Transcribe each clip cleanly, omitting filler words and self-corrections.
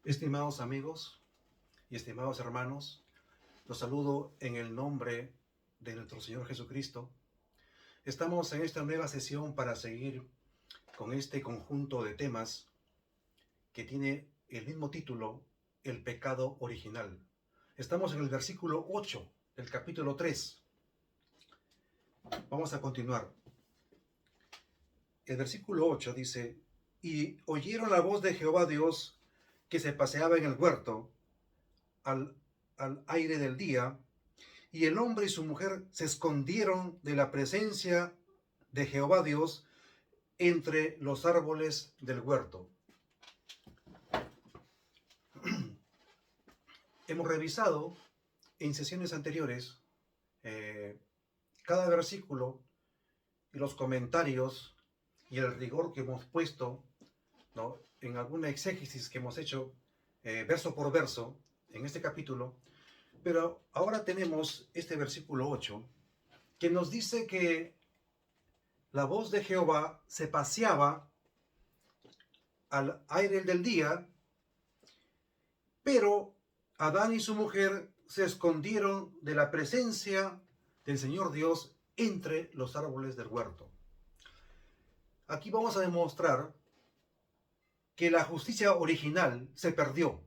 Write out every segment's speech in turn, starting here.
Estimados amigos y estimados hermanos, los saludo en el nombre de nuestro Señor Jesucristo. Estamos en esta nueva sesión para seguir con este conjunto de temas que tiene el mismo título, el pecado original. Estamos en el versículo 8 del capítulo 3. Vamos a continuar. El versículo 8 dice: Y oyeron la voz de Jehová Dios que se paseaba en el huerto al aire del día, y el hombre y su mujer se escondieron de la presencia de Jehová Dios entre los árboles del huerto. Hemos revisado en sesiones anteriores cada versículo y los comentarios y el rigor que hemos puesto, ¿no?, en alguna exégesis que hemos hecho verso por verso en este capítulo. Pero ahora tenemos este versículo 8 que nos dice que la voz de Jehová se paseaba al aire del día, pero Adán y su mujer se escondieron de la presencia del Señor Dios entre los árboles del huerto. Aquí vamos a demostrar que la justicia original se perdió.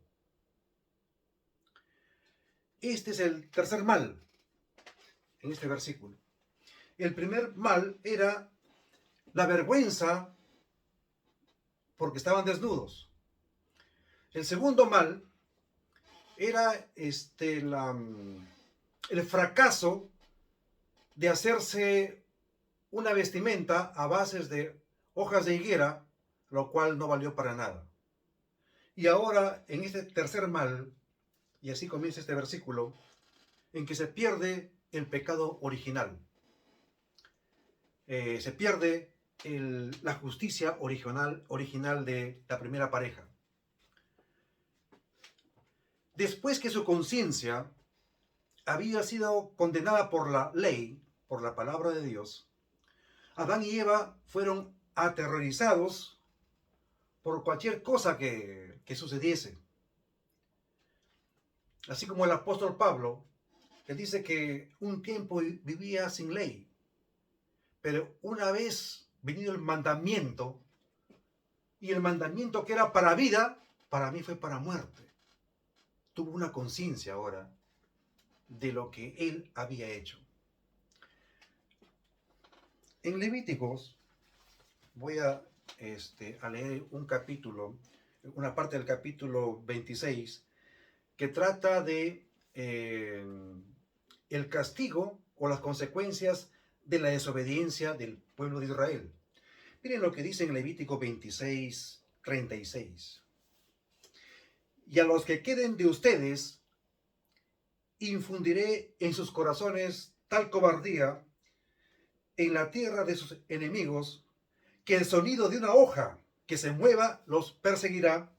Este es el tercer mal en este versículo. El primer mal era la vergüenza porque estaban desnudos. El segundo mal era el fracaso de hacerse una vestimenta a bases de hojas de higuera, lo cual no valió para nada. Y ahora, en este tercer mal, y así comienza este versículo, en que se pierde el pecado original. Se pierde la justicia original de la primera pareja. Después que su conciencia había sido condenada por la ley, por la palabra de Dios, Adán y Eva fueron aterrorizados por cualquier cosa que sucediese. Así como el apóstol Pablo, él dice que un tiempo vivía sin ley, pero una vez venido el mandamiento, y el mandamiento que era para vida, para mí fue para muerte. Tuvo una conciencia ahora de lo que él había hecho. En Levíticos voy a leer un capítulo, una parte del capítulo 26, que trata de el castigo o las consecuencias de la desobediencia del pueblo de Israel. Miren lo que dice en Levítico 26, 36. Y a los que queden de ustedes, infundiré en sus corazones tal cobardía en la tierra de sus enemigos, que el sonido de una hoja que se mueva los perseguirá,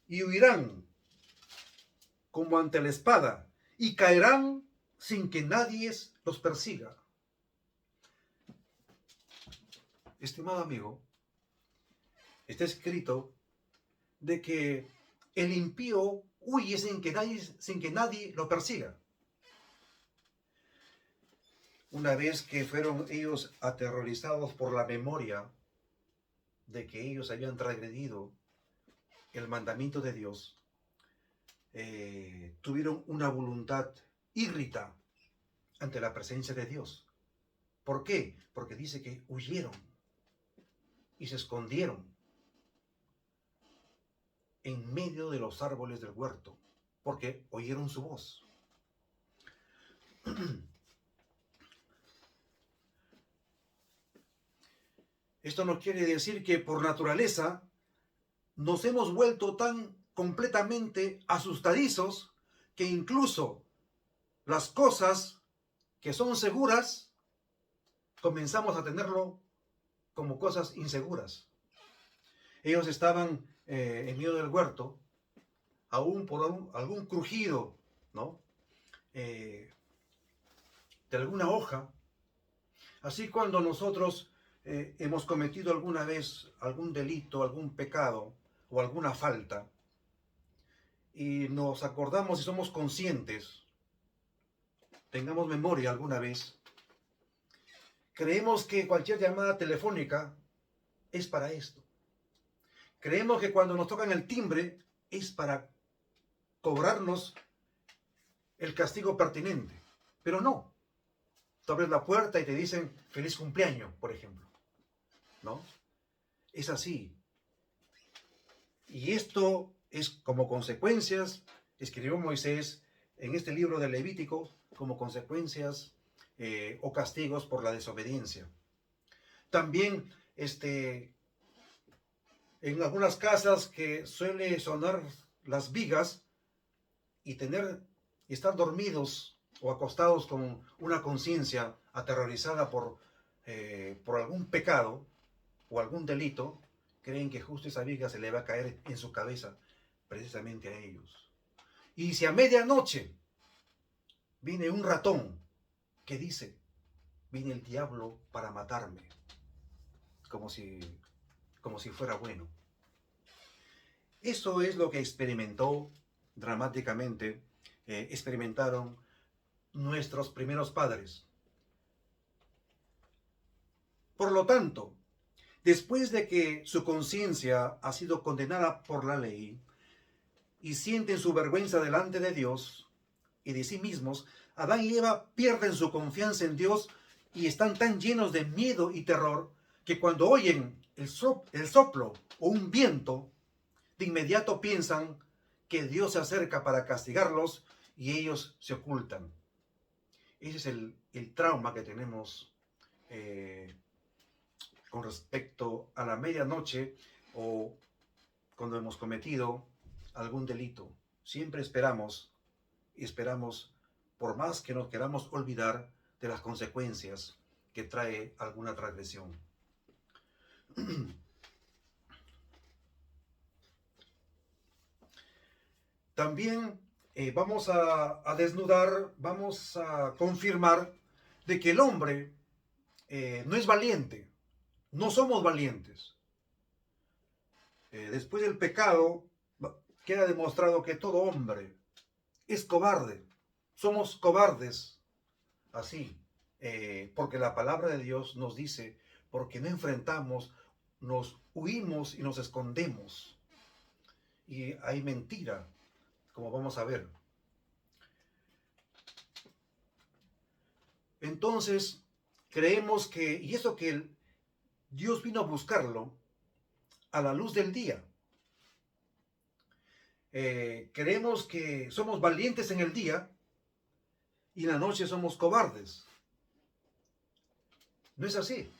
y huirán como ante la espada, y caerán sin que nadie los persiga. Estimado amigo, está escrito de que el impío huye sin que nadie lo persiga. Una vez que fueron ellos aterrorizados por la memoria de que ellos habían transgredido el mandamiento de Dios, tuvieron una voluntad írrita ante la presencia de Dios. ¿Por qué? Porque dice que huyeron y se escondieron en medio de los árboles del huerto, porque oyeron su voz. Esto no quiere decir que por naturaleza nos hemos vuelto tan completamente asustadizos que incluso las cosas que son seguras comenzamos a tenerlo como cosas inseguras. Ellos estaban en medio del huerto, aún por algún crujido, ¿no?, de alguna hoja. Así, cuando nosotros hemos cometido alguna vez algún delito, algún pecado o alguna falta, y nos acordamos y somos conscientes, tengamos memoria alguna vez, creemos que cualquier llamada telefónica es para esto. Creemos que cuando nos tocan el timbre es para cobrarnos el castigo pertinente. Pero no. Tú abres la puerta y te dicen feliz cumpleaños, por ejemplo. ¿No? Es así. Y esto es como consecuencias, escribió Moisés en este libro de Levítico, como consecuencias o castigos por la desobediencia. También en algunas casas que suele sonar las vigas y estar dormidos o acostados con una conciencia aterrorizada por algún pecado o algún delito, creen que justo esa viga se le va a caer en su cabeza precisamente a ellos. Y si a medianoche viene un ratón que dice, viene el diablo para matarme, como si fuera bueno. Eso es lo que experimentó dramáticamente, experimentaron nuestros primeros padres. Por lo tanto, después de que su conciencia ha sido condenada por la ley y sienten su vergüenza delante de Dios y de sí mismos, Adán y Eva pierden su confianza en Dios y están tan llenos de miedo y terror que cuando oyen el soplo o un viento, de inmediato piensan que Dios se acerca para castigarlos y ellos se ocultan. Ese es el trauma que tenemos con respecto a la medianoche o cuando hemos cometido algún delito. Siempre esperamos por más que nos queramos olvidar de las consecuencias que trae alguna transgresión. También vamos a desnudar, vamos a confirmar de que el hombre no es valiente, no somos valientes. Después del pecado queda demostrado que todo hombre es cobarde, somos cobardes, así, porque la palabra de Dios nos dice, porque no enfrentamos, nos huimos y nos escondemos. Y hay mentira, como vamos a ver. Entonces, creemos y eso que Dios vino a buscarlo a la luz del día. Creemos que somos valientes en el día y en la noche somos cobardes. No es así.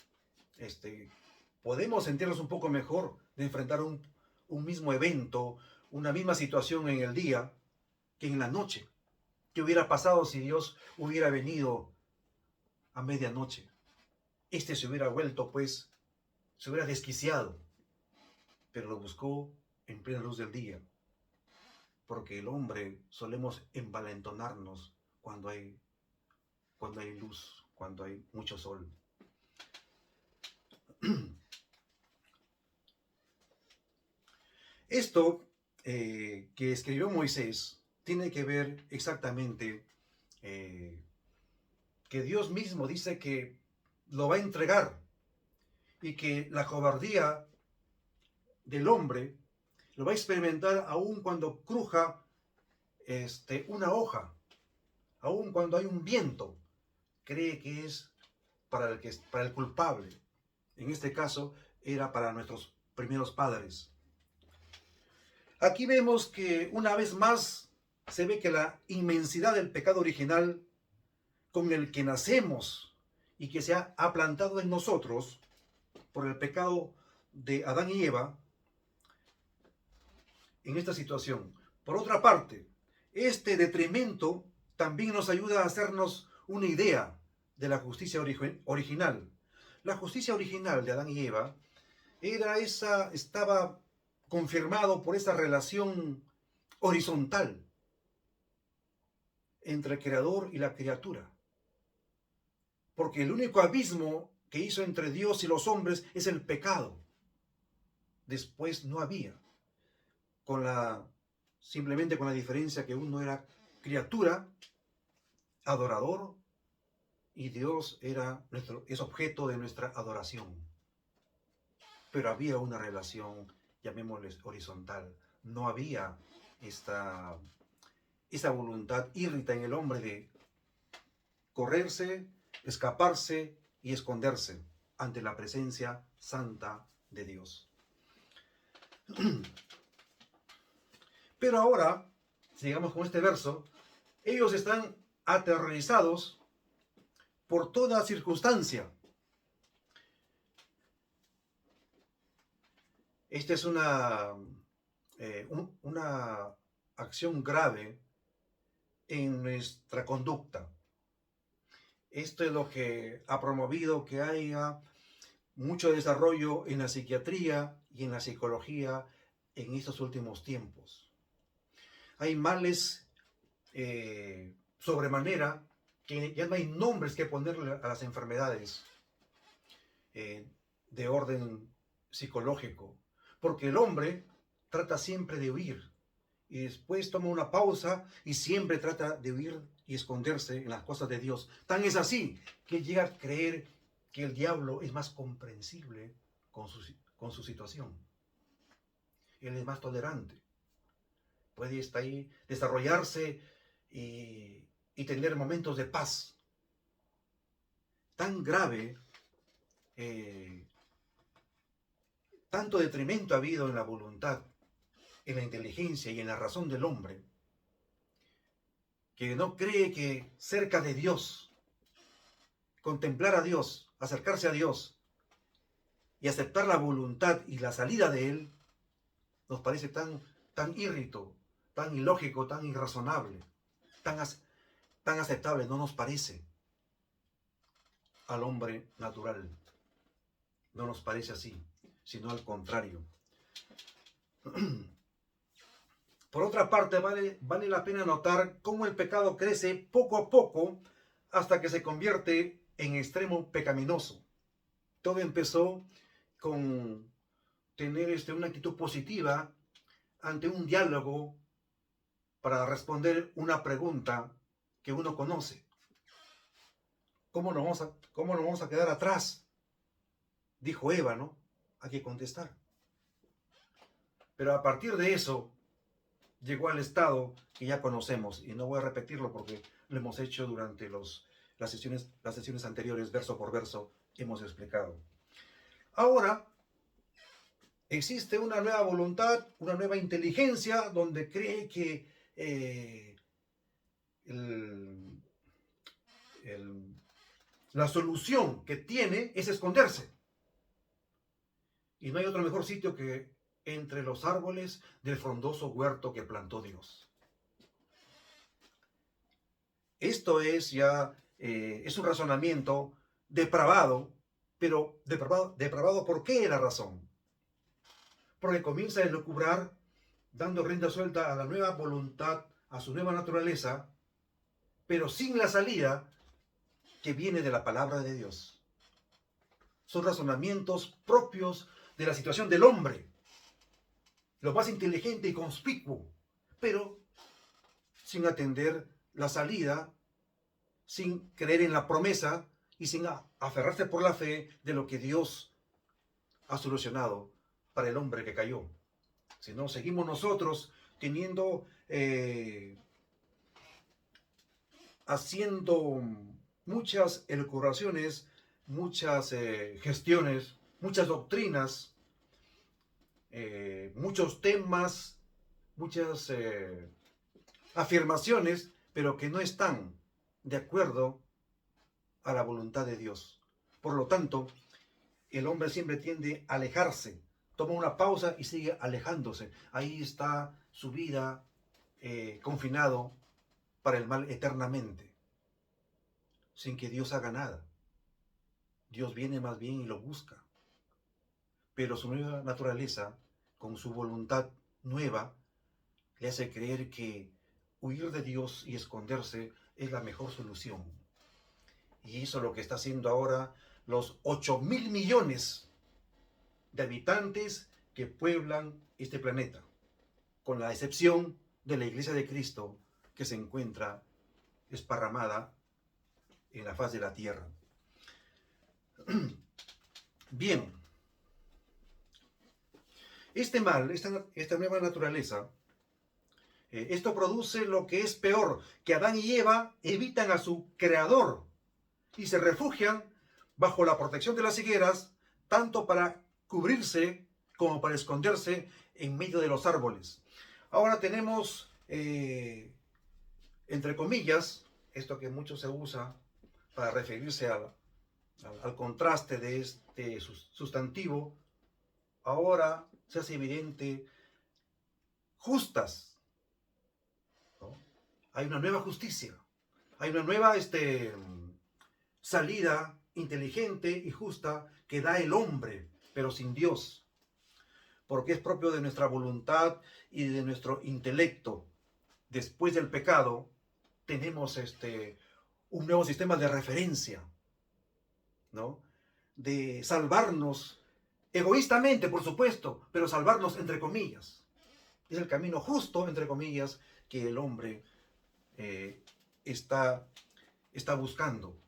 Podemos sentirnos un poco mejor de enfrentar un mismo evento, una misma situación en el día que en la noche. ¿Qué hubiera pasado si Dios hubiera venido a medianoche? Se hubiera vuelto, pues, se hubiera desquiciado, pero lo buscó en plena luz del día, porque el hombre solemos envalentonarnos cuando hay luz, cuando hay mucho sol. Esto que escribió Moisés tiene que ver exactamente que Dios mismo dice que lo va a entregar y que la cobardía del hombre lo va a experimentar aún cuando cruja una hoja, aún cuando hay un viento, cree que es para el culpable. En este caso era para nuestros primeros padres. Aquí vemos que una vez más se ve que la inmensidad del pecado original con el que nacemos y que se ha plantado en nosotros por el pecado de Adán y Eva en esta situación. Por otra parte, este detrimento también nos ayuda a hacernos una idea de la justicia original. La justicia original de Adán y Eva estaba confirmado por esa relación horizontal entre el creador y la criatura. Porque el único abismo que hizo entre Dios y los hombres es el pecado. Después no había. Con la simplemente con la diferencia que uno era criatura, adorador, y Dios es objeto de nuestra adoración. Pero había una relación, llamémosles horizontal. No había esa voluntad írrita en el hombre de correrse, escaparse y esconderse ante la presencia santa de Dios. Pero ahora, sigamos con este verso, ellos están aterrorizados por toda circunstancia. Esta es una acción grave en nuestra conducta. Esto es lo que ha promovido que haya mucho desarrollo en la psiquiatría y en la psicología en estos últimos tiempos. Hay males sobremanera que ya no hay nombres que ponerle a las enfermedades de orden psicológico, porque el hombre trata siempre de huir y después toma una pausa y siempre trata de huir y esconderse en las cosas de Dios. Tan es así que llega a creer que el diablo es más comprensible con su situación. Él es más tolerante. Puede estar ahí, desarrollarse y tener momentos de paz. Tan grave, tanto detrimento ha habido en la voluntad, en la inteligencia y en la razón del hombre, que no cree que cerca de Dios, contemplar a Dios, acercarse a Dios y aceptar la voluntad y la salida de Él, nos parece tan írrito, tan ilógico, tan irrazonable, tan aceptable, no nos parece al hombre natural. No nos parece así, sino al contrario. Por otra parte, vale la pena notar cómo el pecado crece poco a poco hasta que se convierte en extremo pecaminoso. Todo empezó con tener una actitud positiva ante un diálogo para responder una pregunta que uno conoce. ¿Cómo nos vamos a quedar atrás? Dijo Eva, ¿no? Hay que contestar. Pero a partir de eso, llegó al estado que ya conocemos, y no voy a repetirlo porque lo hemos hecho durante las sesiones anteriores, verso por verso, hemos explicado. Ahora, existe una nueva voluntad, una nueva inteligencia, donde cree que la solución que tiene es esconderse. Y no hay otro mejor sitio que entre los árboles del frondoso huerto que plantó Dios. Esto es es un razonamiento depravado, pero depravado ¿por qué la razón? Porque comienza a elucubrar, dando rienda suelta a la nueva voluntad, a su nueva naturaleza, pero sin la salida que viene de la palabra de Dios. Son razonamientos propios de la situación del hombre, lo más inteligente y conspicuo, pero sin atender la salida, sin creer en la promesa y sin aferrarse por la fe de lo que Dios ha solucionado para el hombre que cayó. Si no, seguimos nosotros teniendo, haciendo muchas elucubraciones, muchas gestiones, muchas doctrinas, muchos temas, muchas afirmaciones, pero que no están de acuerdo a la voluntad de Dios. Por lo tanto, el hombre siempre tiende a alejarse, toma una pausa y sigue alejándose. Ahí está su vida confinado para el mal eternamente, sin que Dios haga nada. Dios viene más bien y lo busca. Pero su nueva naturaleza, con su voluntad nueva, le hace creer que huir de Dios y esconderse es la mejor solución. Y eso es lo que está haciendo ahora los 8.000 millones de habitantes que pueblan este planeta, con la excepción de la iglesia de Cristo que se encuentra esparramada en la faz de la tierra. Bien, este mal, esta nueva naturaleza, esto produce lo que es peor, que Adán y Eva evitan a su creador y se refugian bajo la protección de las higueras, tanto para cubrirse como para esconderse en medio de los árboles. Ahora tenemos, entre comillas, esto que mucho se usa para referirse al contraste de este sustantivo, ahora se hace evidente justas, ¿no? Hay una nueva justicia, hay una nueva salida inteligente y justa que da el hombre, pero sin Dios, porque es propio de nuestra voluntad y de nuestro intelecto. Después del pecado tenemos un nuevo sistema de referencia, ¿no? De salvarnos egoístamente, por supuesto, pero salvarnos entre comillas. Es el camino justo, entre comillas, que el hombre está buscando.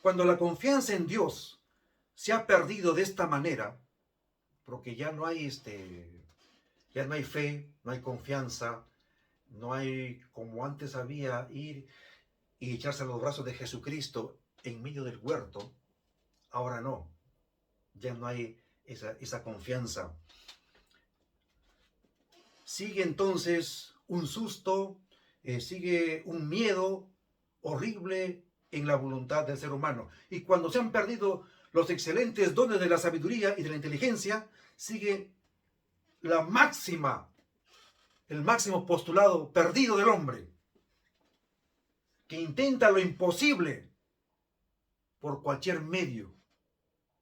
Cuando la confianza en Dios se ha perdido de esta manera, porque ya no hay fe, no hay confianza, no hay como antes había ir y echarse a los brazos de Jesucristo en medio del huerto. Ahora no, ya no hay esa confianza. Sigue entonces un susto, sigue un miedo horrible en la voluntad del ser humano. Y cuando se han perdido los excelentes dones de la sabiduría y de la inteligencia, sigue el máximo postulado perdido del hombre, que intenta lo imposible por cualquier medio,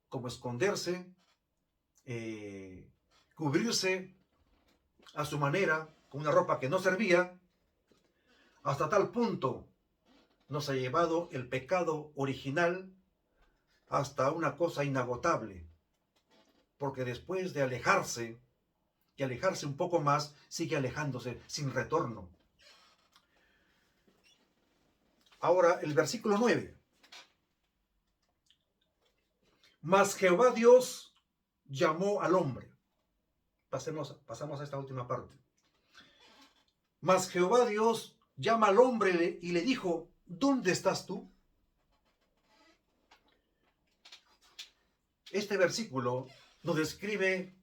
como esconderse, cubrirse a su manera, con una ropa que no servía. Hasta tal punto nos ha llevado el pecado original hasta una cosa inagotable, porque después de alejarse un poco más, sigue alejándose sin retorno. Ahora el versículo 9. Mas Jehová Dios llamó al hombre. Pasamos a esta última parte. Mas Jehová Dios llama al hombre y le dijo, ¿dónde estás tú? Este versículo nos describe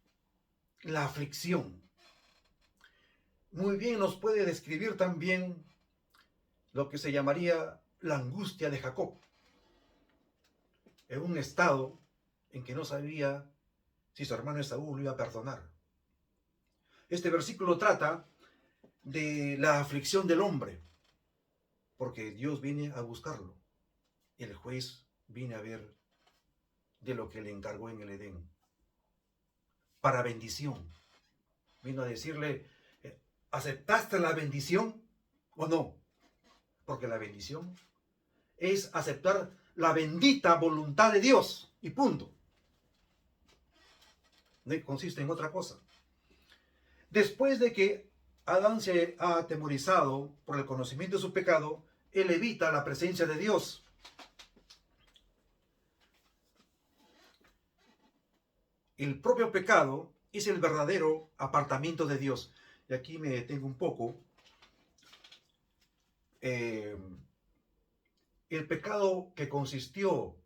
la aflicción. Muy bien nos puede describir también lo que se llamaría la angustia de Jacob, en un estado en que no sabía si su hermano Esaú lo iba a perdonar. Este versículo trata de la aflicción del hombre, porque Dios viene a buscarlo. El juez viene a ver de lo que le encargó en el Edén, para bendición. Vino a decirle, ¿aceptaste la bendición o no? Porque la bendición es aceptar la bendita voluntad de Dios, y punto. No consiste en otra cosa. Después de que Adán se ha atemorizado por el conocimiento de su pecado, él evita la presencia de Dios. El propio pecado es el verdadero apartamiento de Dios. Y aquí me detengo un poco. El pecado que consistió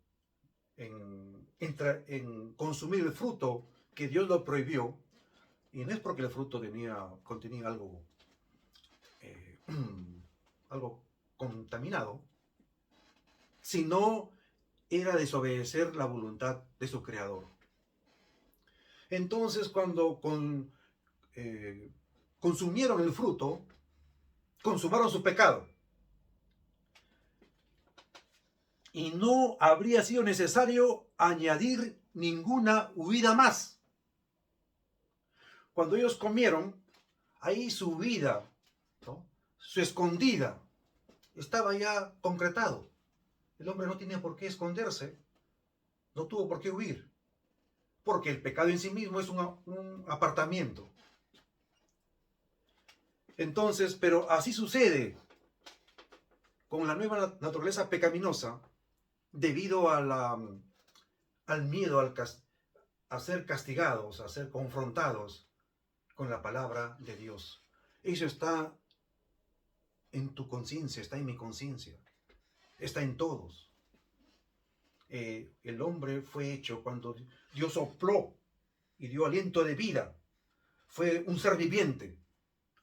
en consumir el fruto que Dios lo prohibió, y no es porque el fruto contenía algo contaminado, sino era desobedecer la voluntad de su creador. Entonces, cuando consumieron el fruto, consumaron su pecado. Y no habría sido necesario añadir ninguna huida más. Cuando ellos comieron, ahí su huida, ¿no?, su escondida, estaba ya concretado. El hombre no tenía por qué esconderse, no tuvo por qué huir. porque el pecado en sí mismo es un apartamiento. Entonces, pero así sucede con la nueva naturaleza pecaminosa debido al miedo a ser castigados, a ser confrontados con la palabra de Dios. Eso está en tu conciencia, está en mi conciencia, está en todos. El hombre fue hecho cuando Dios sopló y dio aliento de vida. Fue un ser viviente.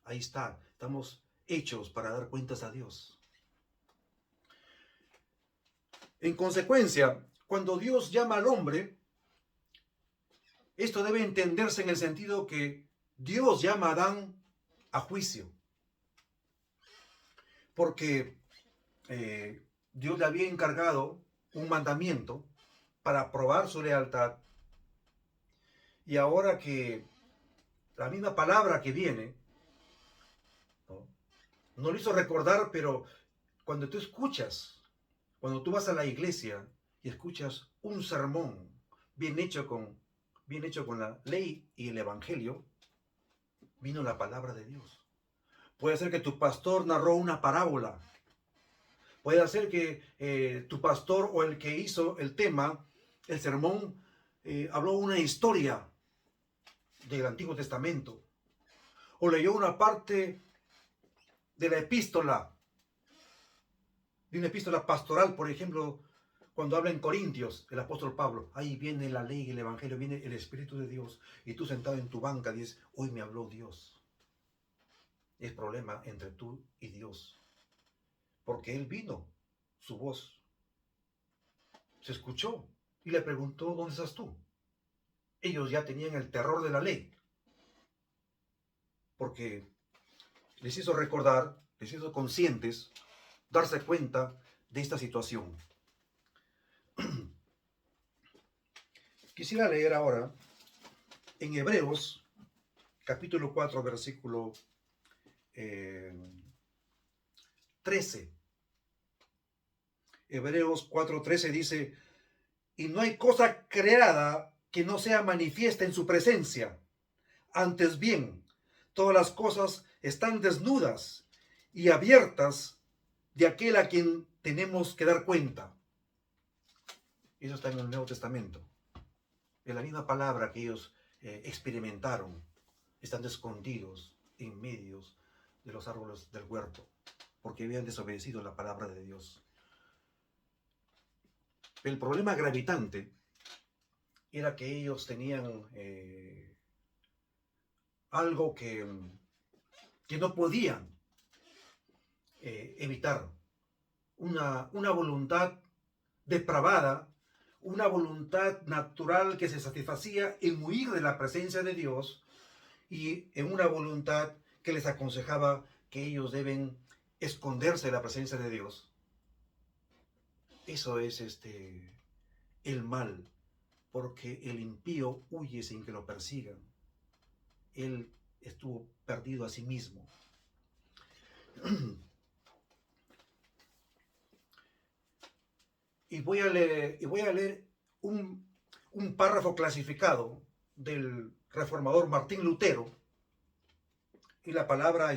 Ahí está, estamos hechos para dar cuentas a Dios. En consecuencia, cuando Dios llama al hombre, esto debe entenderse en el sentido que Dios llama a Adán a juicio. Porque Dios le había encargado un mandamiento para probar su lealtad. Y ahora que la misma palabra que viene, no lo hizo recordar, pero cuando tú escuchas, cuando tú vas a la iglesia y escuchas un sermón bien hecho con la ley y el evangelio, vino la palabra de Dios. Puede ser que tu pastor narró una parábola. Puede ser que tu pastor o el que hizo el tema, el sermón, habló una historia del Antiguo Testamento. O leyó una parte de la epístola, de una epístola pastoral, por ejemplo, cuando habla en Corintios, el apóstol Pablo, ahí viene la ley y el evangelio, viene el Espíritu de Dios, y tú sentado en tu banca dices, hoy me habló Dios. Es problema entre tú y Dios, porque Él vino, su voz se escuchó y le preguntó, ¿dónde estás tú? Ellos ya tenían el terror de la ley, porque les hizo recordar, les hizo conscientes, darse cuenta de esta situación. Quisiera leer ahora en Hebreos, capítulo 4, versículo 13. Hebreos 4:13 dice, y no hay cosa creada que no sea manifiesta en su presencia. Antes bien, todas las cosas están desnudas y abiertas de aquel a quien tenemos que dar cuenta. Eso está en el Nuevo Testamento. En la misma palabra que ellos experimentaron, están escondidos en medio de los árboles del huerto, porque habían desobedecido la palabra de Dios. El problema gravitante era que ellos tenían algo que no podían evitar, una voluntad depravada, una voluntad natural que se satisfacía en huir de la presencia de Dios y en una voluntad que les aconsejaba que ellos deben esconderse de la presencia de Dios. Eso es el mal, porque el impío huye sin que lo persigan. Él estuvo perdido a sí mismo. Y voy a leer un párrafo clasificado del reformador Martín Lutero. Y la palabra,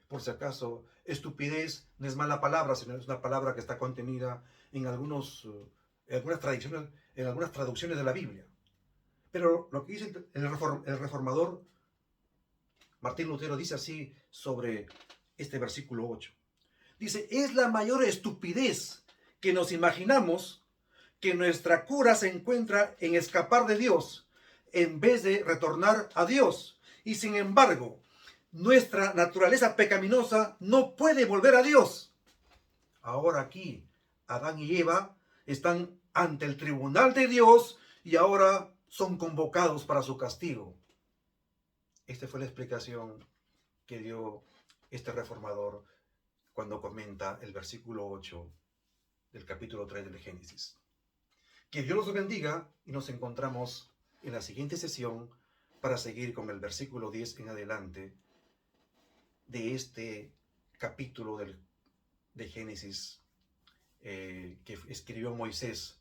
por si acaso, estupidez no es mala palabra, sino es una palabra que está contenida en algunas traducciones de la Biblia. Pero lo que dice el reformador Martín Lutero dice así sobre este versículo 8. Dice, es la mayor estupidez que nos imaginamos que nuestra cura se encuentra en escapar de Dios en vez de retornar a Dios. Y sin embargo, nuestra naturaleza pecaminosa no puede volver a Dios. Ahora aquí, Adán y Eva están ante el tribunal de Dios y ahora son convocados para su castigo. Esta fue la explicación que dio este reformador cuando comenta el versículo 8 del capítulo 3 del Génesis. Que Dios los bendiga y nos encontramos en la siguiente sesión para seguir con el versículo 10 en adelante de este capítulo de Génesis que escribió Moisés.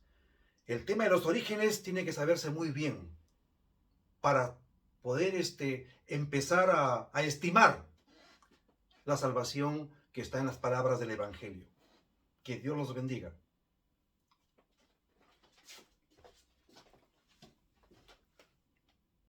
El tema de los orígenes tiene que saberse muy bien, para poder empezar a estimar la salvación que está en las palabras del Evangelio. Que Dios los bendiga.